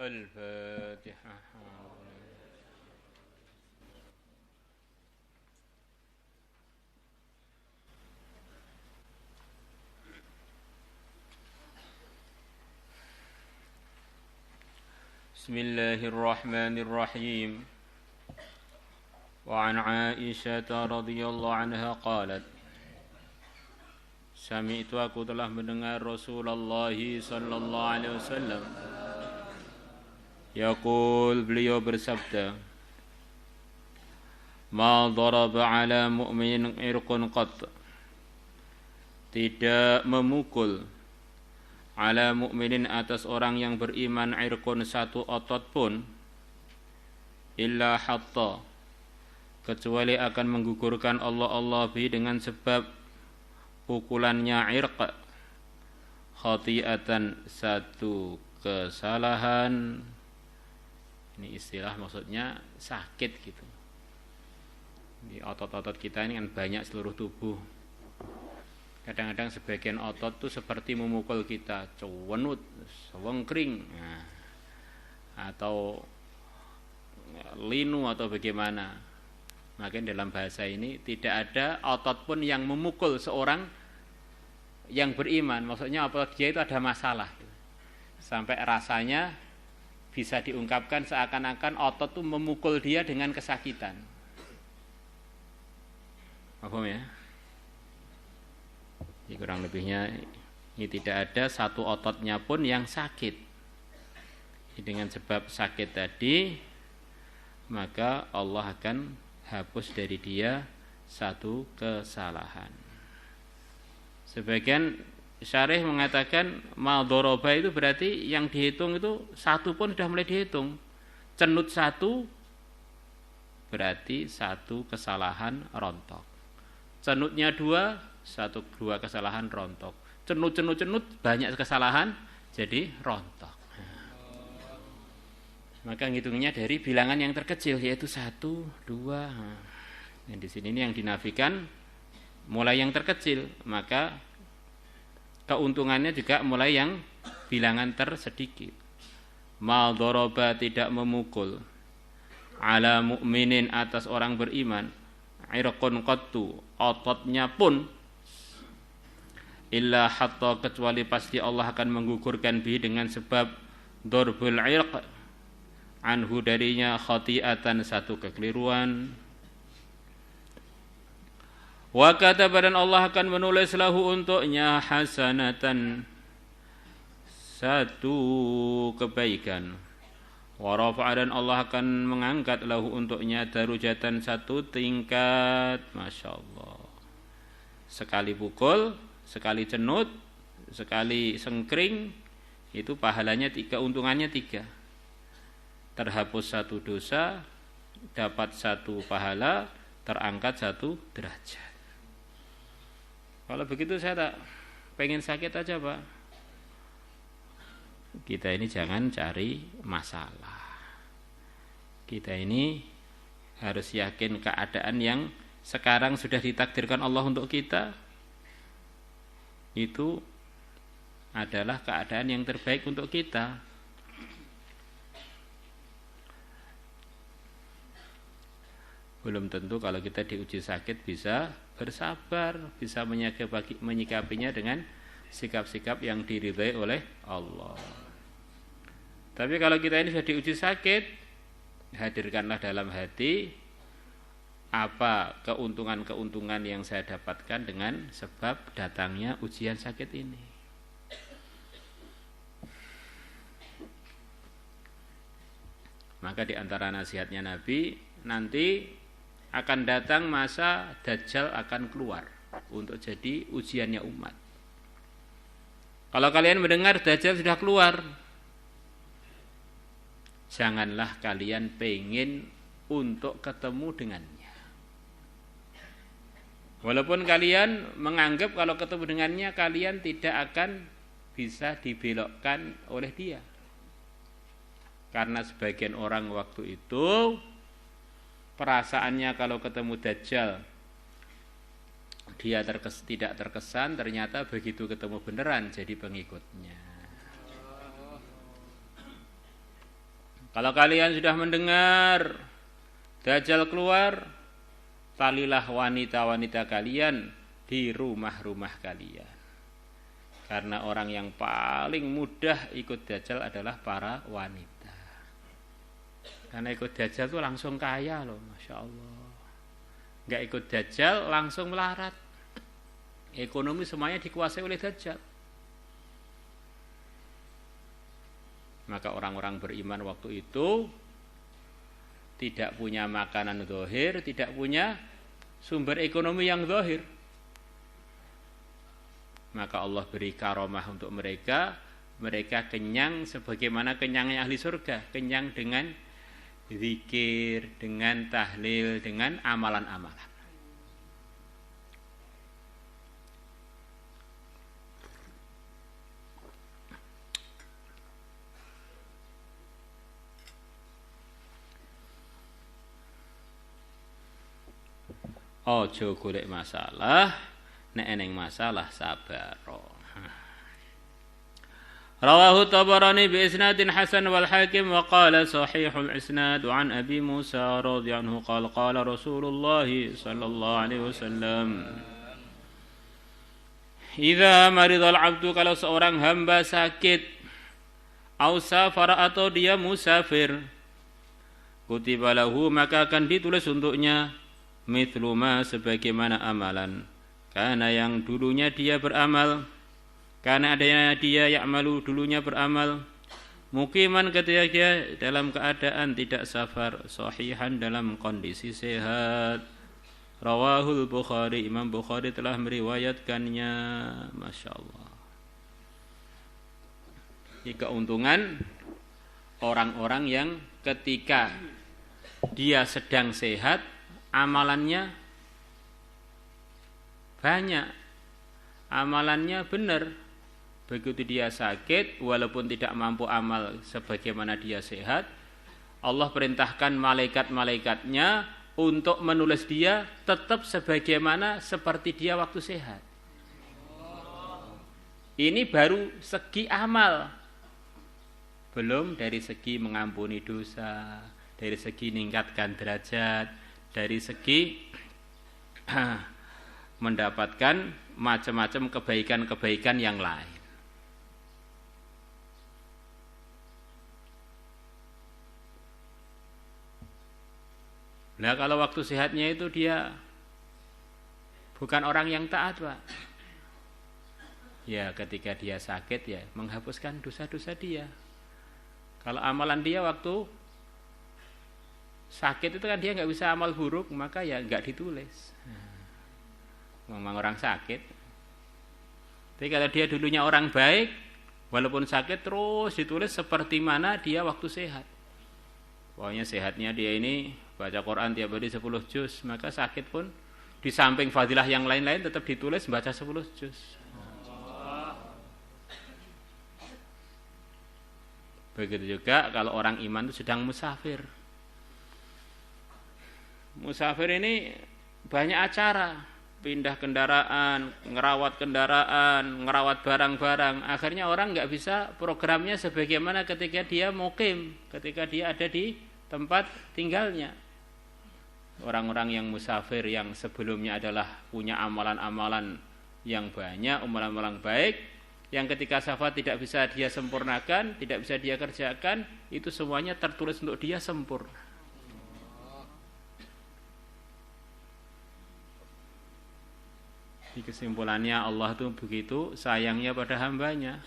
الفاتحة. بسم الله الرحمن الرحيم. وعن عائشة رضي الله عنها قالت Sami'tu aku telah mendengar Rasulullah sallallahu alaihi wasallam yaqul, beliau bersabda, ma daraba ala mu'minin irqun qat, tidak memukul ala mu'minin atas orang yang beriman irqun satu otot pun, illa hatta, kecuali akan menggugurkan Allah bi dengan sebab pukulannya irq, khati'atan satu kesalahan. Ini istilah maksudnya sakit gitu. Di otot-otot kita ini kan banyak seluruh tubuh. Kadang-kadang sebagian otot tuh seperti memukul kita, cuwenut, sewengkring, atau linu atau bagaimana. Makanya dalam bahasa ini tidak ada otot pun yang memukul seorang yang beriman. Maksudnya otot dia itu ada masalah, sampai rasanya bisa diungkapkan seakan-akan otot itu memukul dia dengan kesakitan. Paham ya? Jadi kurang lebihnya ini tidak ada satu ototnya pun yang sakit. Dengan sebab sakit tadi, maka Allah akan hapus dari dia satu kesalahan. Sebagian syarih mengatakan ma'doroba itu berarti yang dihitung itu satu pun sudah mulai dihitung. Cenut satu berarti satu kesalahan rontok. Cenutnya dua, dua kesalahan rontok. Cenut banyak kesalahan jadi rontok. Maka ngitungnya dari bilangan yang terkecil, yaitu 1, 2. Nah, di sini ini yang dinafikan mulai yang terkecil, maka keuntungannya juga mulai yang bilangan tersedikit. Ma doroba, tidak memukul, ala mu'minin atas orang beriman, irqun qattu, ototnya pun, illa hatta, kecuali pasti Allah akan menggugurkan bi dengan sebab dorbul irq, anhu darinya khati'atan satu kekeliruan. Wa kataba, dan Allah akan menulis lahu untuknya hasanatan satu kebaikan. Wa rafa'a, dan Allah akan mengangkat lahu untuknya darujatan satu tingkat. Masya Allah. Sekali pukul, sekali cenut, sekali sengkring, itu pahalanya 3, untungannya 3. Terhapus satu dosa, dapat satu pahala, terangkat satu derajat. Kalau begitu saya tak pengen sakit aja, Pak. Kita ini jangan cari masalah. Kita ini harus yakin keadaan yang sekarang sudah ditakdirkan Allah untuk kita itu adalah keadaan yang terbaik untuk kita. Belum tentu kalau kita diuji sakit bisa bersabar, bisa menyikapinya dengan sikap-sikap yang diridhai oleh Allah. Tapi kalau kita ini sudah diuji sakit, hadirkanlah dalam hati apa keuntungan-keuntungan yang saya dapatkan dengan sebab datangnya ujian sakit ini. Maka di antara nasihatnya Nabi, nanti akan datang masa Dajjal akan keluar untuk jadi ujiannya umat. Kalau kalian mendengar Dajjal sudah keluar, janganlah kalian pengen untuk ketemu dengannya. Walaupun kalian menganggap kalau ketemu dengannya kalian tidak akan bisa dibelokkan oleh dia. Karena sebagian orang waktu itu perasaannya kalau ketemu Dajjal dia tidak terkesan, ternyata begitu ketemu beneran jadi pengikutnya. Kalau kalian sudah mendengar Dajjal keluar, talilah wanita-wanita kalian di rumah-rumah kalian. Karena orang yang paling mudah ikut Dajjal adalah para wanita. Karena ikut Dajjal itu langsung kaya loh, Masya Allah. Nggak ikut Dajjal langsung melarat. Ekonomi semuanya dikuasai oleh Dajjal. Maka orang-orang beriman waktu itu tidak punya makanan zahir, tidak punya sumber ekonomi yang zahir. Maka Allah beri karomah untuk mereka. Mereka kenyang sebagaimana kenyangnya ahli surga. Kenyang dengan zikir, dengan tahlil, dengan amalan-amalan. Ojo golek masalah, nek eneng masalah sabar. Rawahu Tabarani bi isnadin hasan wal Hakim wa qala sahihul isnad an Abi Musa radhiyallahu anhu qala qala Rasulullah sallallahu alaihi wasallam Idza maridal 'abdu, kalau seorang hamba sakit, au safara atau dia musafir, kutiba lahu, maka akan ditulis untuknya mithlu ma, sebagaimana amalan karena yang dulunya dia beramal, karena adanya dia ya'malu, dulunya beramal, muqiman, ketika dia dalam keadaan tidak safar, sahihan, dalam kondisi sehat. Rawahul Bukhari, Imam Bukhari telah meriwayatkannya. Masya Allah. Ini keuntungan orang-orang yang ketika dia sedang sehat, amalannya banyak, amalannya benar. Begitu dia sakit, walaupun tidak mampu amal sebagaimana dia sehat, Allah perintahkan malaikat-malaikatnya untuk menulis dia tetap sebagaimana seperti dia waktu sehat. Ini baru segi amal, belum dari segi mengampuni dosa, dari segi meningkatkan derajat, dari segi mendapatkan macam-macam kebaikan-kebaikan yang lain. Nah, kalau waktu sehatnya itu dia bukan orang yang taat, Pak. Ya, ketika dia sakit ya menghapuskan dosa-dosa dia. Kalau amalan dia waktu sakit itu kan dia nggak bisa amal buruk, maka ya nggak ditulis. Memang orang sakit. Tapi kalau dia dulunya orang baik, walaupun sakit terus ditulis seperti mana dia waktu sehat. Pokoknya sehatnya dia ini baca Quran tiap hari 10 juz, maka sakit pun di samping fadilah yang lain-lain tetap ditulis baca 10 juz. Begitu juga kalau orang iman itu sedang musafir. Musafir ini banyak acara, pindah kendaraan, ngerawat barang-barang. Akhirnya orang nggak bisa programnya sebagaimana ketika dia mukim, ketika dia ada di tempat tinggalnya. Orang-orang yang musafir yang sebelumnya adalah punya amalan-amalan yang banyak, amalan-amalan baik, yang ketika safar tidak bisa dia sempurnakan, tidak bisa dia kerjakan, itu semuanya tertulis untuk dia sempurna. Di kesimpulannya Allah itu begitu sayangnya pada hambanya.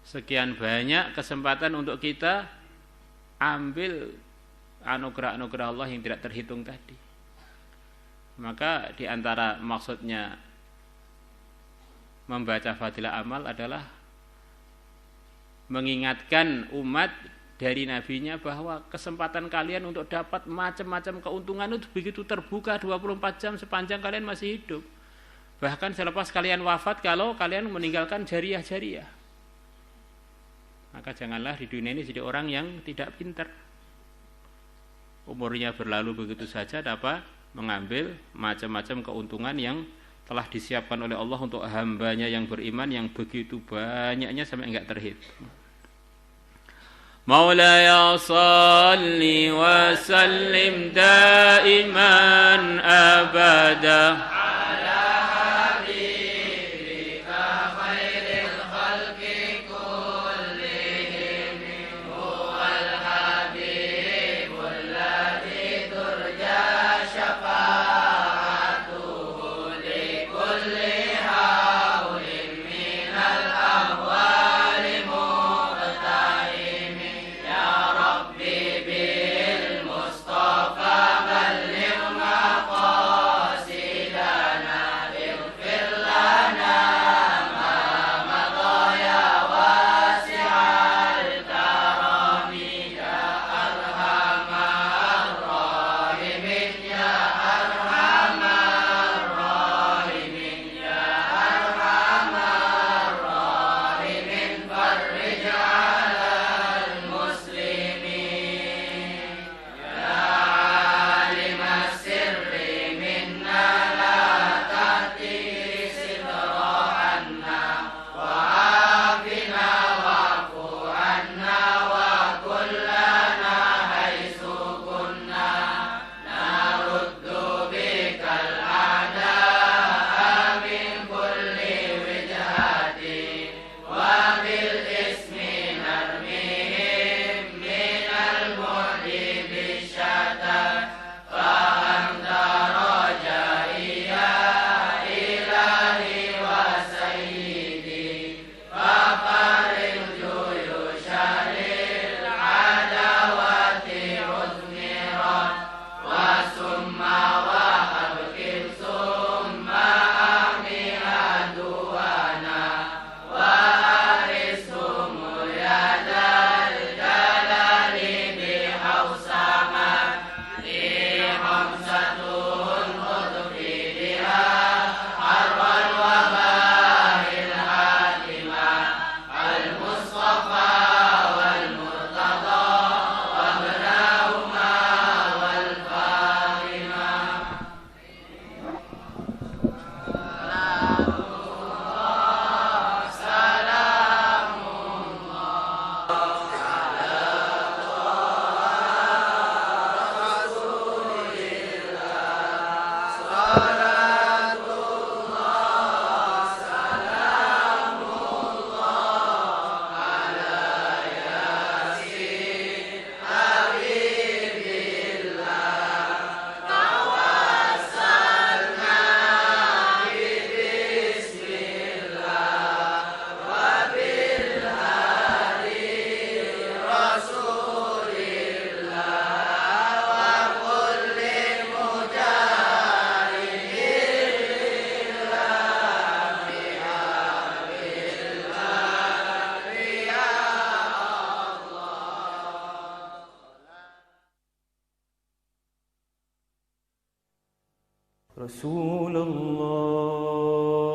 Sekian banyak kesempatan untuk kita ambil anugerah-anugerah Allah yang tidak terhitung tadi. Maka di antara maksudnya membaca fadilah amal adalah mengingatkan umat dari nabinya bahwa kesempatan kalian untuk dapat macam-macam keuntungan itu begitu terbuka 24 jam sepanjang kalian masih hidup. Bahkan selepas kalian wafat kalau kalian meninggalkan jariah-jariah. Maka janganlah di dunia ini jadi orang yang tidak pintar. Umurnya berlalu begitu saja dapat mengambil macam-macam keuntungan yang telah disiapkan oleh Allah untuk hambanya yang beriman yang begitu banyaknya sampai enggak terhitung. مولاي صل وسلم دائما أبدا رسول الله